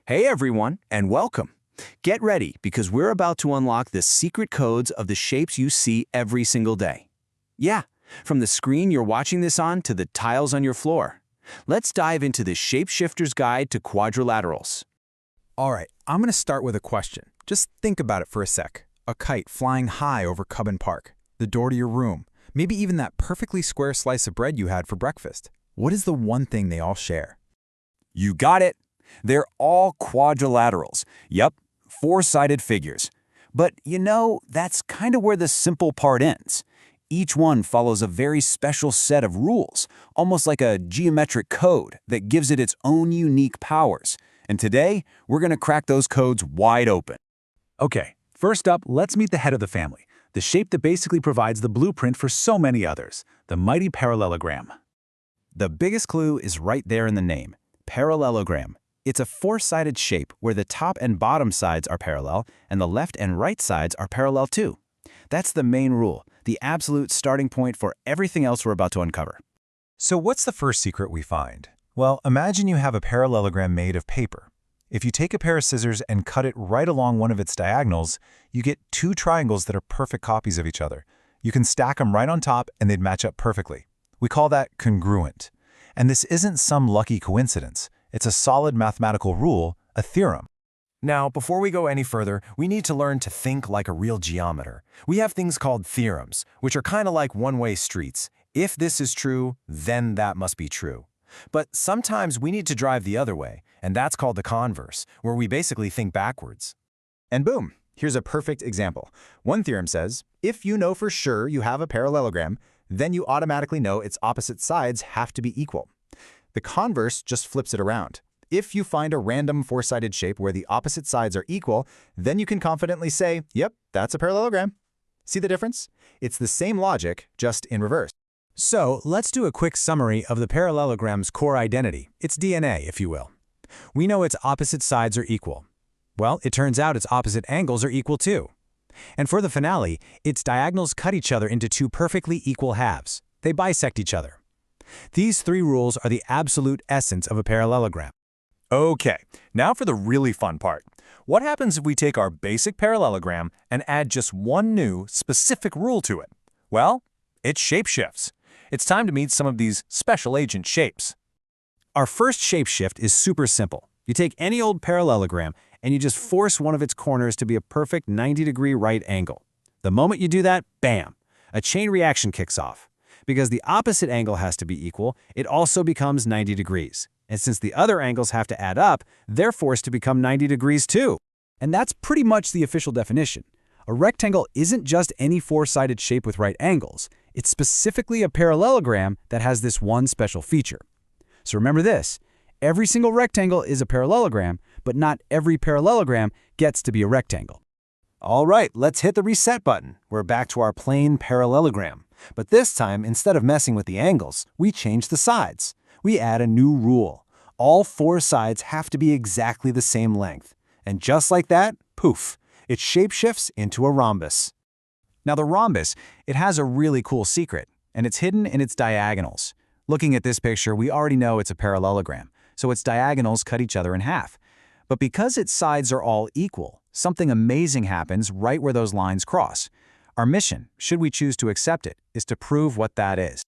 Hey everyone, and welcome. Get ready because we're about to unlock the secret codes of the shapes you see every single day. Yeah, from the screen you're watching this on to the tiles on your floor. Let's dive into the Shapeshifter's Guide to Quadrilaterals. All right, I'm going to start with a question. Just think about it for a sec. A kite flying high over Cubbon Park, the door to your room, maybe even that perfectly square slice of bread you had for breakfast. What is the one thing they all share? You got it. They're all quadrilaterals. Yep, four-sided figures. But you know, that's kind of where the simple part ends. Each one follows a very special set of rules, almost like a geometric code that gives it its own unique powers. And today, we're going to crack those codes wide open. Okay, first up, let's meet the head of the family, the shape that basically provides the blueprint for so many others, the mighty parallelogram. The biggest clue is right there in the name, parallelogram. It's a four-sided shape where the top and bottom sides are parallel and the left and right sides are parallel too. That's the main rule, the absolute starting point for everything else we're about to uncover. So what's the first secret we find? Well, imagine you have a parallelogram made of paper. If you take a pair of scissors and cut it right along one of its diagonals, you get two triangles that are perfect copies of each other. You can stack them right on top and they'd match up perfectly. We call that congruent. And this isn't some lucky coincidence. It's a solid mathematical rule, a theorem. Now, before we go any further, we need to learn to think like a real geometer. We have things called theorems, which are kind of like one-way streets. If this is true, then that must be true. But sometimes we need to drive the other way, and that's called the converse, where we basically think backwards. And boom, here's a perfect example. One theorem says, if you know for sure you have a parallelogram, then you automatically know its opposite sides have to be equal. The converse just flips it around. If you find a random four-sided shape where the opposite sides are equal, then you can confidently say, yep, that's a parallelogram. See the difference? It's the same logic, just in reverse. So let's do a quick summary of the parallelogram's core identity, its DNA, if you will. We know its opposite sides are equal. Well, it turns out its opposite angles are equal too. And for the finale, its diagonals cut each other into two perfectly equal halves. They bisect each other. These three rules are the absolute essence of a parallelogram. Okay, now for the really fun part. What happens if we take our basic parallelogram and add just one new, specific rule to it? Well, it shapeshifts. It's time to meet some of these special agent shapes. Our first shapeshift is super simple. You take any old parallelogram and you just force one of its corners to be a perfect 90-degree right angle. The moment you do that, bam, a chain reaction kicks off. Because the opposite angle has to be equal, it also becomes 90 degrees. And since the other angles have to add up, they're forced to become 90 degrees too. And that's pretty much the official definition. A rectangle isn't just any four-sided shape with right angles. It's specifically a parallelogram that has this one special feature. So remember this, every single rectangle is a parallelogram, but not every parallelogram gets to be a rectangle. All right, let's hit the reset button. We're back to our plain parallelogram. But this time, instead of messing with the angles, we change the sides. We add a new rule. All four sides have to be exactly the same length. And just like that, poof, it shapeshifts into a rhombus. Now the rhombus, it has a really cool secret, and it's hidden in its diagonals. Looking at this picture, we already know it's a parallelogram, so its diagonals cut each other in half. But because its sides are all equal, something amazing happens right where those lines cross. Our mission, should we choose to accept it, is to prove what that is.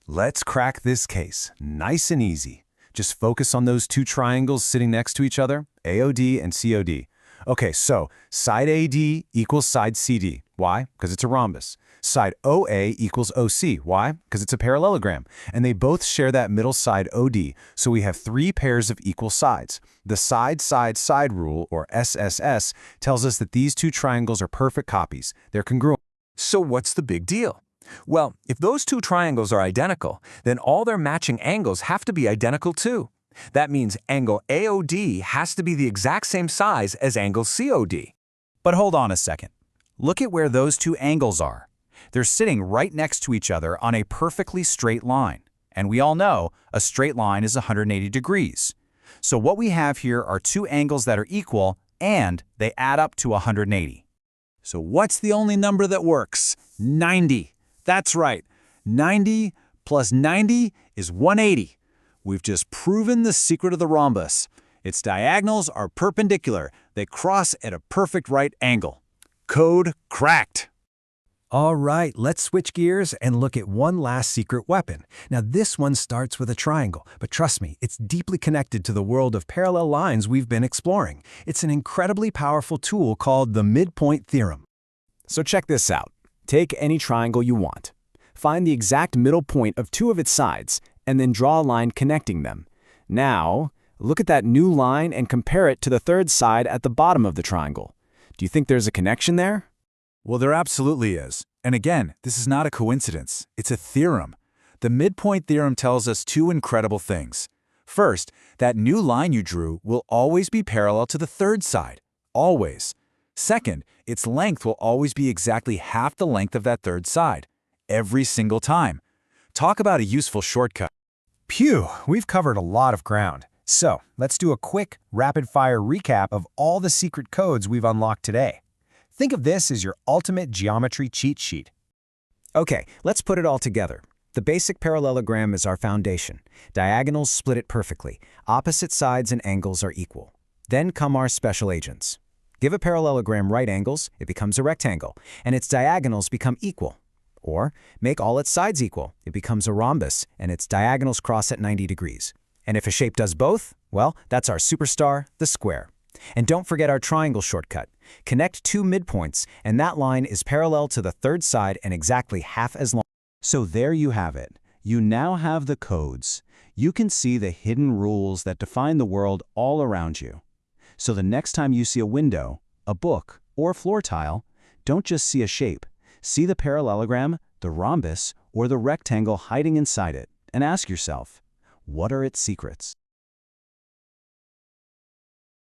Let's crack this case, nice and easy. Just focus on those two triangles sitting next to each other, AOD and COD. Okay, so side AD equals side CD. Why? Because it's a rhombus. Side OA equals OC. Why? Because it's a parallelogram. And they both share that middle side OD, so we have three pairs of equal sides. The side-side-side rule, or SSS, tells us that these two triangles are perfect copies. They're congruent. So what's the big deal? Well, if those two triangles are identical, then all their matching angles have to be identical too. That means angle AOD has to be the exact same size as angle COD. But hold on a second. Look at where those two angles are. They're sitting right next to each other on a perfectly straight line. And we all know a straight line is 180 degrees. So what we have here are two angles that are equal, and they add up to 180. So what's the only number that works? 90. That's right. 90 plus 90 is 180. We've just proven the secret of the rhombus. Its diagonals are perpendicular. They cross at a perfect right angle. Code cracked. All right, let's switch gears and look at one last secret weapon. Now, this one starts with a triangle, but trust me, it's deeply connected to the world of parallel lines we've been exploring. It's an incredibly powerful tool called the midpoint theorem. So check this out. Take any triangle you want. Find the exact middle point of two of its sides, and then draw a line connecting them. Now, look at that new line and compare it to the third side at the bottom of the triangle. Do you think there's a connection there? Well, there absolutely is. And again, this is not a coincidence. It's a theorem. The midpoint theorem tells us two incredible things. First, that new line you drew will always be parallel to the third side. Always. Second, its length will always be exactly half the length of that third side. Every single time. Talk about a useful shortcut. Phew, we've covered a lot of ground. So, let's do a quick, rapid-fire recap of all the secret codes we've unlocked today. Think of this as your ultimate geometry cheat sheet. Okay, let's put it all together. The basic parallelogram is our foundation. Diagonals split it perfectly. Opposite sides and angles are equal. Then come our special agents. Give a parallelogram right angles, it becomes a rectangle, and its diagonals become equal. Or make all its sides equal, it becomes a rhombus, and its diagonals cross at 90 degrees. And if a shape does both, well, that's our superstar, the square. And don't forget our triangle shortcut. Connect two midpoints, and that line is parallel to the third side and exactly half as long. So there you have it. You now have the codes. You can see the hidden rules that define the world all around you. So the next time you see a window, a book, or a floor tile, don't just see a shape. See the parallelogram, the rhombus, or the rectangle hiding inside it, and ask yourself, what are its secrets?